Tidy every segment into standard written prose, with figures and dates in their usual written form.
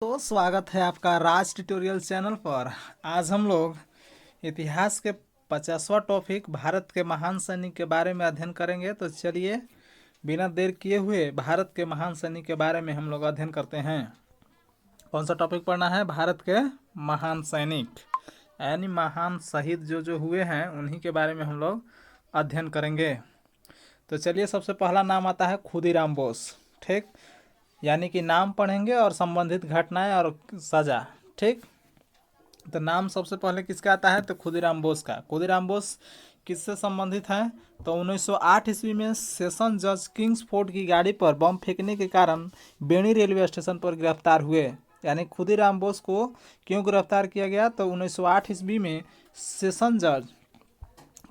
तो स्वागत है आपका राज ट्यूटोरियल चैनल पर। आज हम लोग इतिहास के 50वां टॉपिक भारत के महान सैनिक के बारे में अध्ययन करेंगे। तो चलिए बिना देर किए हुए भारत के महान सैनिक के बारे में हम लोग अध्ययन करते हैं। कौन सा टॉपिक पढ़ना है? भारत के महान सैनिक, यानी महान शहीद जो जो हुए हैं उन्हीं के बारे में हम लोग अध्ययन करेंगे। तो चलिए, सबसे पहला नाम आता है खुदीराम बोस। ठीक, यानी कि नाम पढ़ेंगे और संबंधित घटनाएं और सजा। ठीक, तो नाम सबसे पहले किसका आता है? तो खुदीराम बोस का। खुदीराम बोस किससे संबंधित है? तो 1908 ईस्वी में सेशन जज किंग्सफोर्ड की गाड़ी पर बम फेंकने के कारण बेनी रेलवे स्टेशन पर गिरफ्तार हुए। यानी खुदीराम बोस को क्यों गिरफ्तार किया गया? तो 1908 ईस्वी में सेशन जज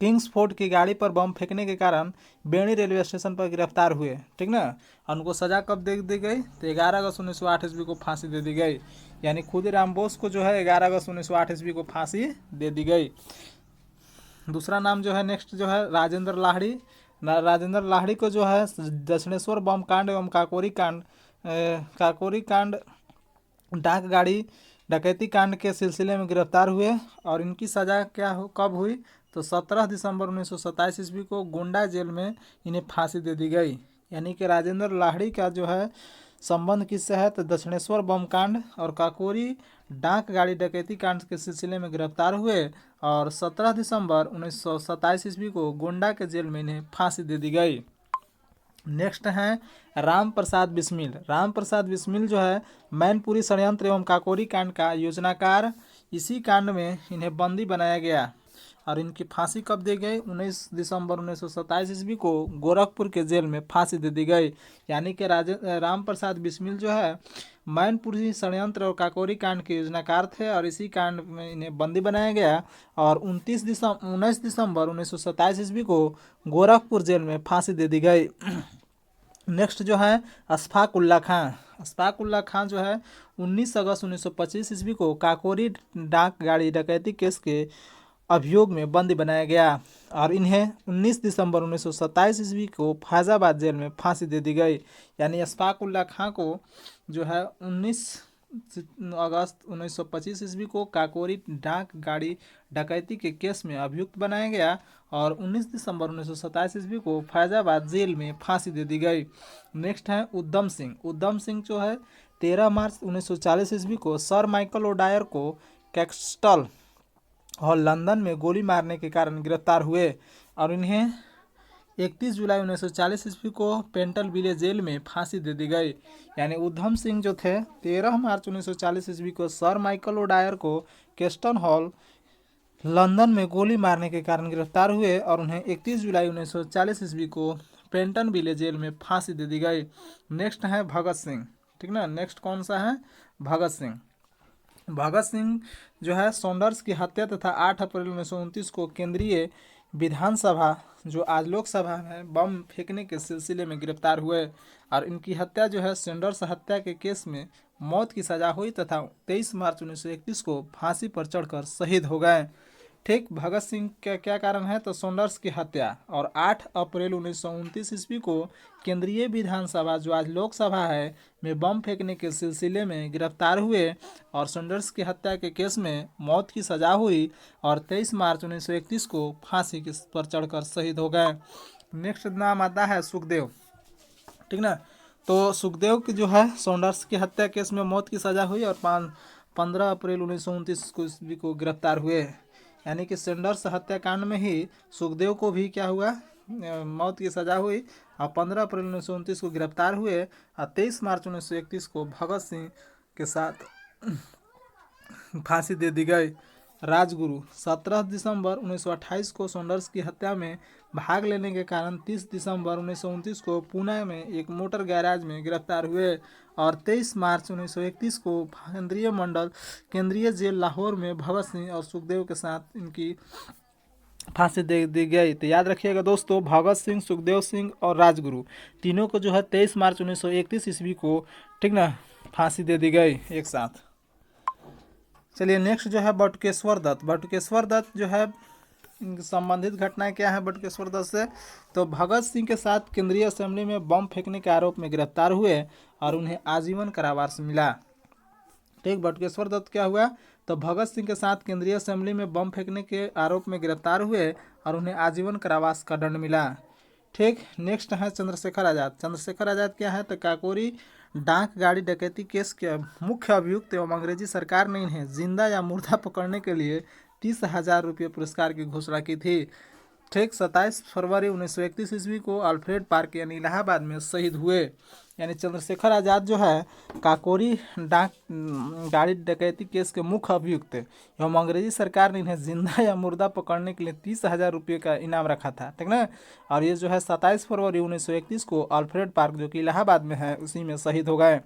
किंग्सफोर्ड की गाड़ी पर बम फेंकने के कारण बेनी रेलवे स्टेशन पर गिरफ्तार हुए। ठीक ना। उनको सजा कब दे दी गई? तो 11 अगस्त 1908 ईस्वी को फांसी दे दी गई। यानी खुदीराम बोस को जो है 11 अगस्त 1908 ईस्वी को फांसी दे दी गई। दूसरा नाम जो है नेक्स्ट जो है राजेंद्र लाहिड़ी। राजेंद्र लाहिड़ी को जो है दक्षिणेश्वर बम कांड एवं काकोरी कांड डाक गाड़ी डकैती कांड के सिलसिले में गिरफ्तार हुए और इनकी सज़ा कब हुई? तो 17 दिसंबर 1927 ईस्वी को गोंडा जेल में इन्हें फांसी दे दी गई। यानी कि राजेंद्र लाहिड़ी का जो है संबंध किससे है? तो दक्षिणेश्वर बम कांड और काकोरी डाक गाड़ी डकैती कांड के सिलसिले में गिरफ्तार हुए और 17 दिसंबर 1927 ईस्वी को गोंडा के जेल में इन्हें फांसी दे दी गई। नेक्स्ट हैं राम प्रसाद बिस्मिल। राम प्रसाद बिस्मिल जो है मैनपुरी षड्यंत्र एवं काकोरी कांड का योजनाकार। इसी कांड में इन्हें बंदी बनाया गया और इनकी फांसी कब दी गई? 19 दिसंबर 1927 ईस्वी को गोरखपुर के जेल में फांसी दे दी गई। यानी कि राम प्रसाद बिस्मिल जो है मैनपुरी षड्यंत्र और काकोरी कांड के योजनाकार थे और इसी कांड में इन्हें बंदी बनाया गया और 19 दिसंबर 1927 ईस्वी को गोरखपुर जेल में फांसी दे दी गई। नेक्स्ट जो है अशफाक उल्ला खां। अशफाक उल्ला खां जो है 19 अगस्त 1925 ईस्वी को काकोरी डाक गाड़ी डकैती केस के अभियोग में बंदी बनाया गया और इन्हें 19 दिसंबर 1927 ईस्वी को फैजाबाद जेल में फांसी दे दी गई। यानी अशफाक उल्ला खां को जो है 19 अगस्त 1925 ईस्वी को काकोरी डाक गाड़ी डकैती के केस में अभियुक्त बनाया गया और 19 दिसंबर 1927 ईस्वी को फैजाबाद जेल में फांसी दे दी गई। नेक्स्ट है उद्यम सिंह। उद्यम सिंह जो है 13 मार्च 1940 ईस्वी को सर माइकल ओडायर को कैक्सटल और लंदन में गोली मारने के कारण गिरफ्तार हुए और इन्हें 31 जुलाई 1940 ईस्वी को पेंटल विले जेल में फांसी दे दी गई। यानी उधम सिंह जो थे 13 मार्च 1940 ईस्वी को सर माइकल ओडायर को केस्टन हॉल लंदन में गोली मारने के कारण गिरफ्तार हुए और उन्हें 31 जुलाई 1940 ईस्वी को पेंटन विले जेल में फांसी दे दी गई। नेक्स्ट है भगत सिंह। ठीक ना। नेक्स्ट कौन सा है? भगत सिंह। भगत सिंह जो है सॉन्डर्स की हत्या तथा 8 अप्रैल 1929 को केंद्रीय विधानसभा जो आज लोकसभा में बम फेंकने के सिलसिले में गिरफ्तार हुए और इनकी हत्या जो है सॉन्डर्स हत्या के केस में मौत की सजा हुई तथा 23 मार्च 1931 को फांसी पर चढ़कर शहीद हो गए। ठीक, भगत सिंह का क्या कारण है? तो सॉन्डर्स की हत्या और 8 अप्रैल 1929 ईस्वी को केंद्रीय विधानसभा जो आज लोकसभा है में बम फेंकने के सिलसिले में गिरफ्तार हुए और सॉन्डर्स की हत्या के केस में मौत की सजा हुई और 23 मार्च 1931 को फांसी पर चढ़कर शहीद हो गए। नेक्स्ट नाम आता है सुखदेव। ठीक ना। तो सुखदेव की जो है सॉन्डर्स की हत्या केस में मौत की सजा हुई और 15 अप्रैल 1929 को ईस्वी को गिरफ्तार हुए। यानी कि सैंडर्स हत्याकांड में ही सुखदेव को भी क्या हुआ? मौत की सजा हुई और 15 अप्रैल 1929 को गिरफ्तार हुए और 23 मार्च 1931 को भगत सिंह के साथ फांसी दे दी गई। राजगुरु 17 दिसंबर 1928 को सॉन्डर्स की हत्या में भाग लेने के कारण 30 दिसंबर 1929 को पुणे में एक मोटर गैराज में गिरफ्तार हुए और 23 मार्च 1931 को केंद्रीय जेल लाहौर में भगत सिंह और सुखदेव के साथ इनकी फांसी दे दी गई। तो याद रखिएगा दोस्तों, भगत सिंह, सुखदेव सिंह और राजगुरु तीनों को जो है 23 मार्च 1931 ईस्वी को ठीक ना फांसी दे दी गई एक साथ। चलिए नेक्स्ट जो है बटुकेश्वर दत्त। बटुकेश्वर दत्त जो है संबंधित घटनाएं क्या है बटुकेश्वर दत्त से? तो भगत सिंह के साथ केंद्रीय असेंबली में बम फेंकने के आरोप में गिरफ्तार हुए और उन्हें आजीवन कारावास मिला। ठीक, बटुकेश्वर दत्त क्या हुआ, तो भगत सिंह के साथ केंद्रीय असेंबली में बम फेंकने के आरोप में गिरफ्तार हुए और उन्हें आजीवन कारावास का दंड मिला। ठीक, नेक्स्ट है चंद्रशेखर आज़ाद। चंद्रशेखर आज़ाद क्या है, तो काकोरी डाक गाड़ी डकैती केस के मुख्य अभियुक्त एवं अंग्रेजी सरकार ने इन्हें जिंदा या मुर्दा पकड़ने के लिए 30,000 रुपये पुरस्कार की घोषणा की थी। ठीक, 27 फरवरी 1931 ईस्वी को अल्फ्रेड पार्क यानी इलाहाबाद में शहीद हुए। यानी चंद्रशेखर आज़ाद जो है काकोरी डाक गाड़ी डकैती केस के मुख्य अभियुक्त एवं अंग्रेजी सरकार ने इन्हें जिंदा या मुर्दा पकड़ने के लिए 30,000 रुपये का इनाम रखा था। ठीक ना, और ये जो है 27 फरवरी 1931 को अल्फ्रेड पार्क जो कि इलाहाबाद में है उसी में शहीद हो गए।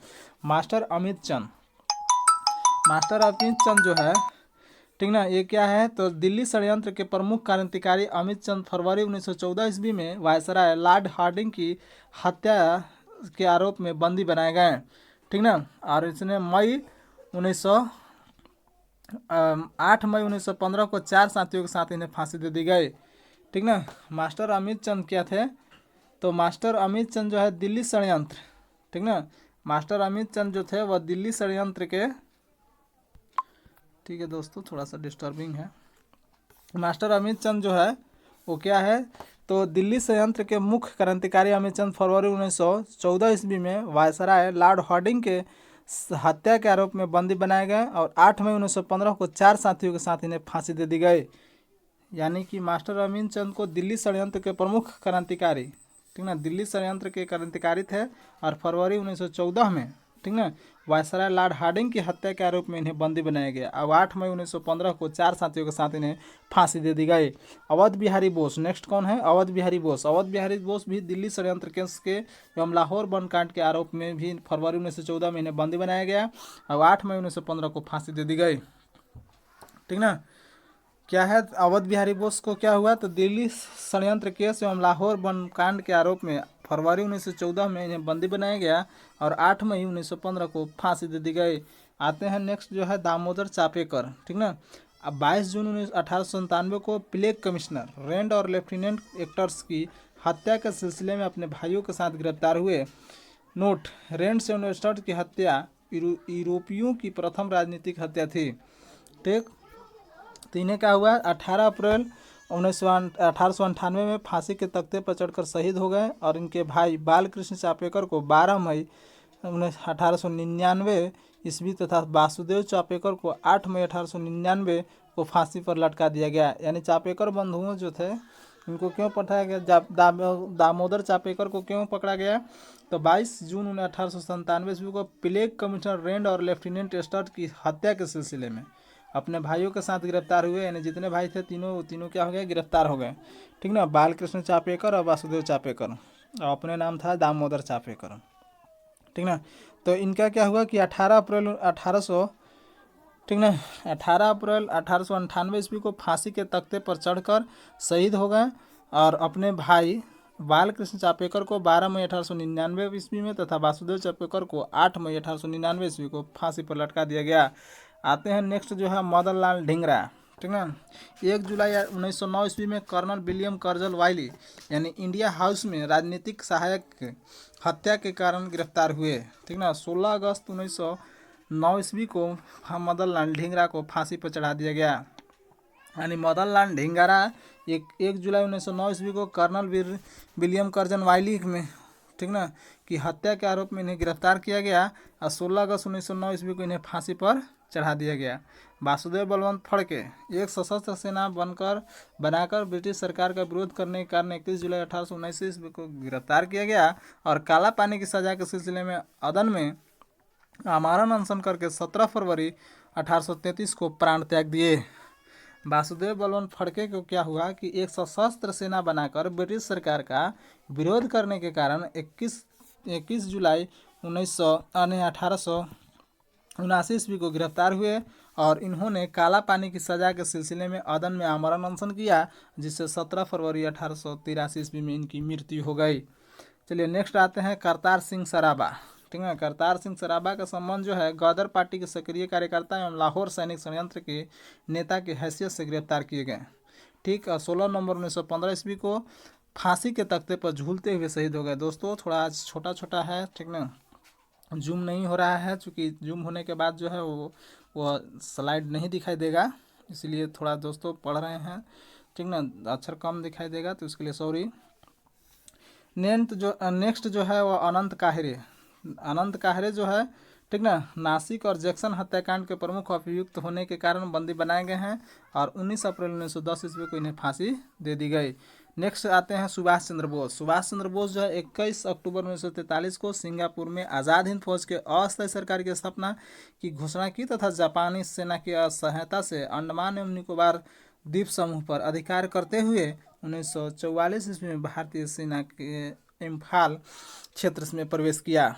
मास्टर अमित चंद। मास्टर अमित चंद जो है, ठीक ना, ये क्या है, तो दिल्ली षड्यंत्र के प्रमुख क्रांतिकारी अमित चंद फरवरी 1914 ईस्वी में वायसराय लॉर्ड हार्डिंग की हत्या के आरोप में बंदी बनाए गए। ठीक ना, और इसने 8 मई 1915 को 4 साथियों के साथ इन्हें फांसी दे दी गई। ठीक ना, मास्टर अमित चंद क्या थे, तो मास्टर अमित चंद जो है दिल्ली षड्यंत्र, ठीक ना, मास्टर अमित चंद जो थे वह दिल्ली षड्यंत्र के, ठीक है दोस्तों थोड़ा सा डिस्टर्बिंग है। मास्टर अमित चंद जो है वो क्या है, तो दिल्ली षड्यंत्र के मुख्य क्रांतिकारी अमित चंद फरवरी 1914 ईस्वी में वायसराय लॉर्ड हार्डिंग के हत्या के आरोप में बंदी बनाए गए और 8 मई 1915 को 4 साथियों के साथ इन्हें फांसी दे दी गई। यानी कि मास्टर अमित चंद को दिल्ली षड्यंत्र के प्रमुख क्रांतिकारी, ठीक ना, दिल्ली षड्यंत्र के क्रांतिकारी थे और फरवरी 1914 में, ठीक ना, वायसराय लॉर्ड हार्डिंग की हत्या के आरोप में इन्हें बंदी बनाया गया और 8 मई 1915 को 4 साथियों के साथ इन्हें फांसी दे दी गई। अवध बिहारी बोस, नेक्स्ट कौन है, अवध बिहारी बोस। अवध बिहारी बोस भी दिल्ली षड्यंत्र केस के एवं लाहौर बम कांड के आरोप में भी फरवरी 1914 में इन्हें बंदी बनाया गया और 8 मई 1915 को फांसी दे दी गई। ठीक ना, क्या है, अवध बिहारी बोस को क्या हुआ, तो दिल्ली षड्यंत्र केस एवं लाहौर बम कांड के आरोप में फरवरी 1914 में इन्हें बंदी बनाया गया और 8 मई 1915 को फांसी दे दी गई। आते हैं नेक्स्ट जो है दामोदर चापेकर। ठीक ना, अब 22 जून 1897 को प्लेग कमिश्नर रेंड और लेफ्टिनेंट एक्टर्स की हत्या के सिलसिले में अपने भाइयों के साथ गिरफ्तार हुए। नोट, रेंड से एस्टर्ट की हत्या यूरोपियों की प्रथम राजनीतिक हत्या थी। ठीक, तो इन्हें क्या हुआ, 18 अप्रैल 1898 में फांसी के तख्ते पर चढ़कर शहीद हो गए और इनके भाई बालकृष्ण चापेकर को 12 मई 1899 ईस्वी तथा वासुदेव चापेकर को 8 मई 1899 को फांसी पर लटका दिया गया। यानी चापेकर बंधुओं जो थे इनको क्यों पकड़ा गया, दामोदर चापेकर को क्यों पकड़ा गया, तो 22 जून 1897 ईस्वी को प्लेग कमिश्नर रेंड और लेफ्टिनेंट एस्टर्ट की हत्या के सिलसिले में अपने भाइयों के साथ गिरफ्तार हुए। यानी जितने भाई थे तीनों क्या हो गए, गिरफ्तार हो गए। ठीक ना, बालकृष्ण चापेकर और वासुदेव चापेकर और अपने नाम था दामोदर चापेकर। ठीक ना, तो इनका क्या हुआ कि 18 अप्रैल 1800, ठीक ना, 18 अप्रैल 1898 ईस्वी को फांसी के तख्ते पर चढ़कर शहीद हो गए और अपने भाई बालकृष्ण चापेकर को 12 मई 1899 ईस्वी में तथा वासुदेव चापेकर को 8 मई 1899 ईस्वी को फांसी पर लटका दिया गया। आते हैं नेक्स्ट जो है मदन लाल ढींगरा। ठीक ना, 1 जुलाई 1909 ईस्वी में कर्नल विलियम कर्जल वाइली यानी इंडिया हाउस में राजनीतिक सहायक हत्या के कारण गिरफ्तार हुए। ठीक ना, 16 अगस्त 1909 ईस्वी को मदन लाल ढींगरा को फांसी पर चढ़ा दिया गया। यानी मदन लाल ढींगरा 1 जुलाई 1909 ईस्वी को कर्नल विलियम कर्जन वाइली में, ठीक ना, की हत्या के आरोप में इन्हें गिरफ्तार किया गया और 16 अगस्त 1909 ईस्वी को इन्हें फांसी पर चढ़ा दिया गया। वासुदेव बलवंत फड़के एक सशस्त्र सेना बनाकर ब्रिटिश सरकार का विरोध करने के कारण 31 जुलाई 1819 ईस्वी को गिरफ्तार किया गया और काला पानी की सजा के सिलसिले में अदन में आमरण अनशन करके 17 फरवरी 1833 को प्राण त्याग दिए। वासुदेव बलवंत फड़के को क्या हुआ कि एक सशस्त्र सेना बनाकर ब्रिटिश सरकार का विरोध करने के कारण 21 जुलाई 1879 ईस्वी को गिरफ्तार हुए और इन्होंने काला पानी की सजा के सिलसिले में अदन में आमरण अनशन किया, जिससे 17 फरवरी 1883 ईस्वी में इनकी मृत्यु हो गई। चलिए नेक्स्ट आते हैं करतार सिंह सराबा। ठीक है, करतार सिंह सराबा का संबंध जो है गदर पार्टी के सक्रिय कार्यकर्ता एवं लाहौर सैनिक षड्यंत्र के नेता की हैसियत से गिरफ्तार किए गए। ठीक, 16 नवंबर 1915 ईस्वी को फांसी के तख्ते पर झूलते हुए शहीद हो गए। दोस्तों थोड़ा आज छोटा छोटा है, ठीक ना, जूम नहीं हो रहा है, चूँकि जूम होने के बाद जो है वो स्लाइड नहीं दिखाई देगा, इसलिए थोड़ा दोस्तों पढ़ रहे हैं, ठीक ना, अक्षर कम दिखाई देगा तो इसके लिए सॉरी। नेक्स्ट जो है वो अनंत काहरे। अनंत काहरे जो है, ठीक ना, नासिक और जैक्सन हत्याकांड के प्रमुख अभियुक्त होने के कारण बंदी बनाए गए हैं और 19 अप्रैल 1910 ईस्वी को इन्हें फांसी दे दी गई। नेक्स्ट आते हैं सुभाष चंद्र बोस। सुभाष चंद्र बोस जो है 21 अक्टूबर 1943 को सिंगापुर में आज़ाद हिंद फौज के अस्थायी सरकार की स्थापना की घोषणा की तथा जापानी सेना की सहायता से अंडमान एवं निकोबार द्वीप समूह पर अधिकार करते हुए 1944 ईस्वी में भारतीय सेना के इम्फाल क्षेत्र में प्रवेश किया।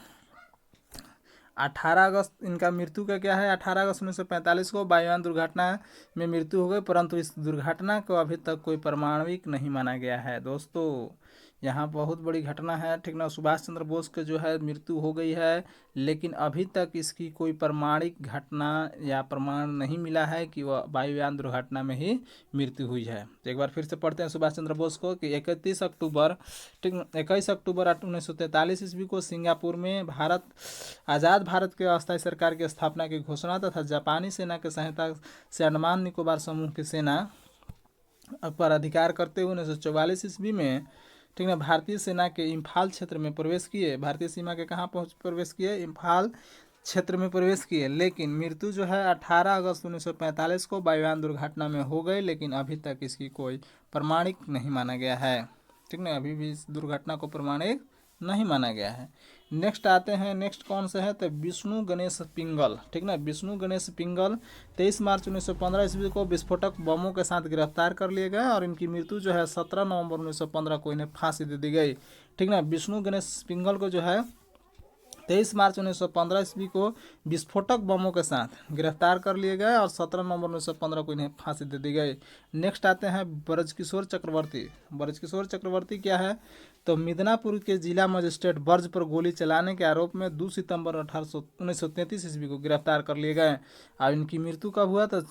18 अगस्त इनका मृत्यु का क्या है, 18 अगस्त 1945 को वायुयान दुर्घटना में मृत्यु हो गई, परंतु इस दुर्घटना को अभी तक कोई प्रमाणिक नहीं माना गया है। दोस्तों यहाँ बहुत बड़ी घटना है, ठीक ना, सुभाष चंद्र बोस के जो है मृत्यु हो गई है, लेकिन अभी तक इसकी कोई प्रमाणिक घटना या प्रमाण नहीं मिला है कि वह वायुयान दुर्घटना में ही मृत्यु हुई है। तो एक बार फिर से पढ़ते हैं सुभाष चंद्र बोस को कि 21 अक्टूबर 1943 ईस्वी को सिंगापुर में आज़ाद भारत के अस्थायी सरकार की स्थापना की घोषणा तथा जापानी सेना की सहायता से अंडमान निकोबार समूह की सेना पर अधिकार करते हुए 1944 ईस्वी में, ठीक है, भारतीय सेना के इम्फाल क्षेत्र में प्रवेश किए। भारतीय सीमा के कहाँ प्रवेश किए, इम्फाल क्षेत्र में प्रवेश किए। लेकिन मृत्यु जो है 18 अगस्त 1945 को वायुयान दुर्घटना में हो गई, लेकिन अभी तक इसकी कोई प्रमाणिक नहीं माना गया है, ठीक ना, अभी भी इस दुर्घटना को प्रमाणिक नहीं माना गया है। नेक्स्ट आते हैं, नेक्स्ट कौन सा है, तो विष्णु गणेश पिंगल, ठीक ना, विष्णु गणेश पिंगल 23 मार्च 1915 ईस्वी को विस्फोटक बमों के साथ गिरफ्तार कर लिए गए और इनकी मृत्यु जो है 17 नवंबर 1915 को इन्हें फांसी दे दी गई, ठीक ना। विष्णु गणेश पिंगल को जो है 23 मार्च 1915 ईस्वी को विस्फोटक बमों के साथ गिरफ्तार कर लिए गए और 17 नवंबर 1915 को इन्हें फांसी दे दी गई। नेक्स्ट आते हैं ब्रजकिशोर चक्रवर्ती। ब्रजकिशोर चक्रवर्ती क्या है, तो मिदनापुर के जिला मजिस्ट्रेट ब्रज पर गोली चलाने के आरोप में 2 सितंबर 1933 ईस्वी को गिरफ्तार कर लिए गए और इनकी मृत्यु कब हुआ, तो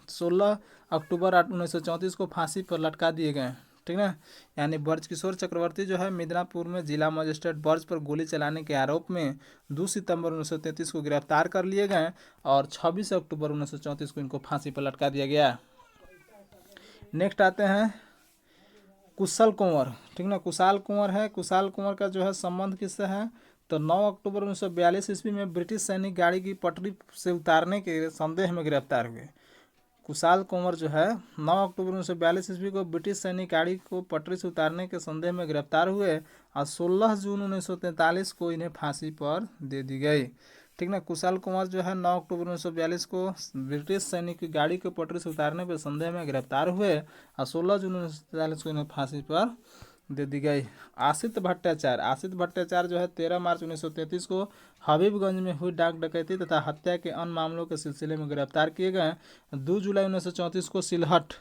16 अक्टूबर 1934 को फांसी पर लटका दिए गए, ठीक ना। यानी ब्रजकिशोर चक्रवर्ती जो है मिदनापुर में जिला मजिस्ट्रेट ब्रज पर गोली चलाने के आरोप में 2 सितंबर 1933 को गिरफ्तार कर लिए गए और 26 अक्टूबर 1934 को इनको फांसी पर लटका दिया गया। नेक्स्ट आते हैं कुशल कुंवर, ठीक ना, कुशाल कुंवर है। कुशाल कुंवर का जो है संबंध किससे है, तो 9 अक्टूबर 1942 ईस्वी में ब्रिटिश सैनिक गाड़ी की पटरी से उतारने के संदेह में गिरफ्तार हुए। कुशाल कुंवर जो है 9 अक्टूबर 1942 ईस्वी को ब्रिटिश सैनिक गाड़ी को पटरी से उतारने के संदेह में गिरफ्तार हुए और 16 जून 1943 को इन्हें फांसी पर दे दी गई, ठीक ना। कुशाल कुंवर जो है 9 अक्टूबर 1942 को ब्रिटिश सैनिक की गाड़ी को पटरी से उतारने के संदेह में गिरफ्तार हुए और 16 जून 1943 को इन्हें फांसी पर दे दी गई। आशित भट्टाचार्य, आशित भट्टाचार्य जो है 13 मार्च 1933 को हबीबगंज में हुई डाक डकैती तथा हत्या के अन्य मामलों के सिलसिले में गिरफ्तार किए गए। 2 जुलाई 1934 को सिलहट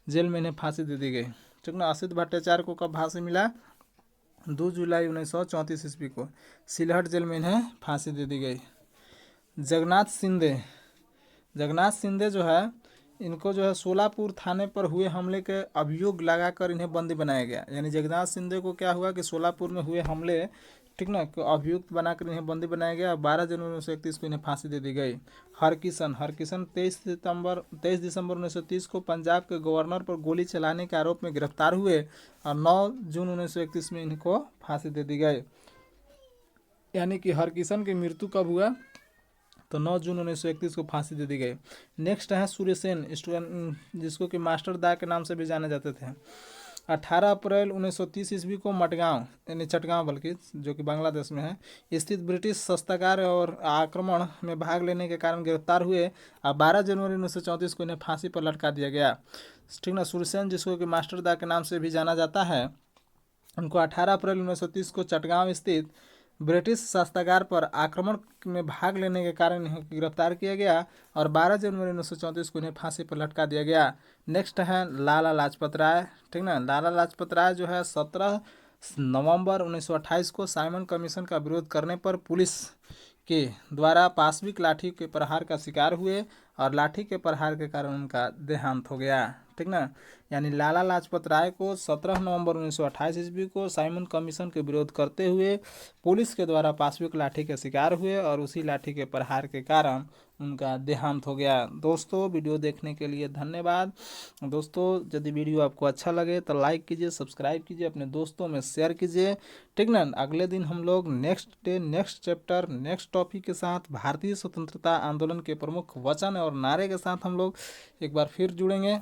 जेल में इन्हें फांसी दे दी गई, ठीक ना। आशित भट्टाचार्य को कब फांसी मिला, 2 जुलाई 1934 ईस्वी को सिलहट जेल में इन्हें फांसी दे दी गई। जगन्नाथ शिंदे, जगन्नाथ शिंदे जो है इनको जो है सोलापुर थाने पर हुए हमले के अभियोग लगाकर इन्हें बंदी बनाया गया। यानी जगन्नाथ शिंदे को क्या हुआ कि सोलापुर में हुए हमले, ठीक ना, को अभियुक्त बनाकर इन्हें बंदी बनाया गया और 12 जनवरी 1931 को इन्हें फांसी दे दी गई। हरकिशन 23 दिसंबर 1930 को पंजाब के गवर्नर पर गोली चलाने के आरोप में गिरफ्तार हुए और 9 जून 1931 में इनको फांसी दे दी गई। यानी कि हरकिशन की मृत्यु कब हुआ, तो 9 जून 1931 को फांसी दे दी गई। नेक्स्ट है सूर्यसेन, जिसको कि मास्टर दा के नाम से भी जाने जाते थे। 18 अप्रैल 1930 ईस्वी को मटगांव, यानी चटगांव बल्कि, जो कि बांग्लादेश में है, स्थित ब्रिटिश शस्त्रागार और आक्रमण में भाग लेने के कारण गिरफ्तार हुए और 12 जनवरी 1934 को इन्हें फांसी पर लटका दिया गया, ठीक ना। सूर्यसेन, जिसको कि मास्टर दा के नाम से भी जाना जाता है, उनको 18 अप्रैल 1930 को चटगांव स्थित ब्रिटिश शस्त्रागार पर आक्रमण में भाग लेने के कारण इन्हें गिरफ्तार किया गया और 12 जनवरी 1934 को इन्हें फांसी पर लटका दिया गया। नेक्स्ट है लाला लाजपत राय, ठीक ना। लाला लाजपत राय जो है 17 नवंबर 1928 को साइमन कमीशन का विरोध करने पर पुलिस के द्वारा पाशविक लाठी के प्रहार का शिकार हुए और लाठी के प्रहार के कारण उनका देहांत हो गया, ठीक ना। यानी लाला लाजपत राय को 17 नवंबर 1928 ईस्वी को साइमन कमीशन के विरोध करते हुए पुलिस के द्वारा पाशविक लाठी के शिकार हुए और उसी लाठी के प्रहार के कारण उनका देहांत हो गया। दोस्तों वीडियो देखने के लिए धन्यवाद। दोस्तों यदि वीडियो आपको अच्छा लगे तो लाइक कीजिए, सब्सक्राइब कीजिए, अपने दोस्तों में शेयर कीजिए, ठीक ना। अगले दिन हम लोग next day, next chapter, next topic के साथ भारतीय स्वतंत्रता आंदोलन के प्रमुख वचन और नारे के साथ हम लोग एक बार फिर जुड़ेंगे।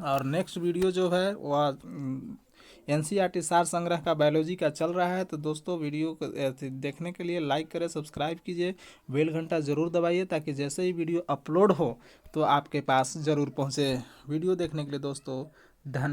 और नेक्स्ट वीडियो जो है वह एनसीईआरटी सार संग्रह का बायोलॉजी का चल रहा है। तो दोस्तों वीडियो को देखने के लिए लाइक करें, सब्सक्राइब कीजिए, बेल घंटा ज़रूर दबाइए ताकि जैसे ही वीडियो अपलोड हो तो आपके पास ज़रूर पहुंचे। वीडियो देखने के लिए दोस्तों धन्यवाद।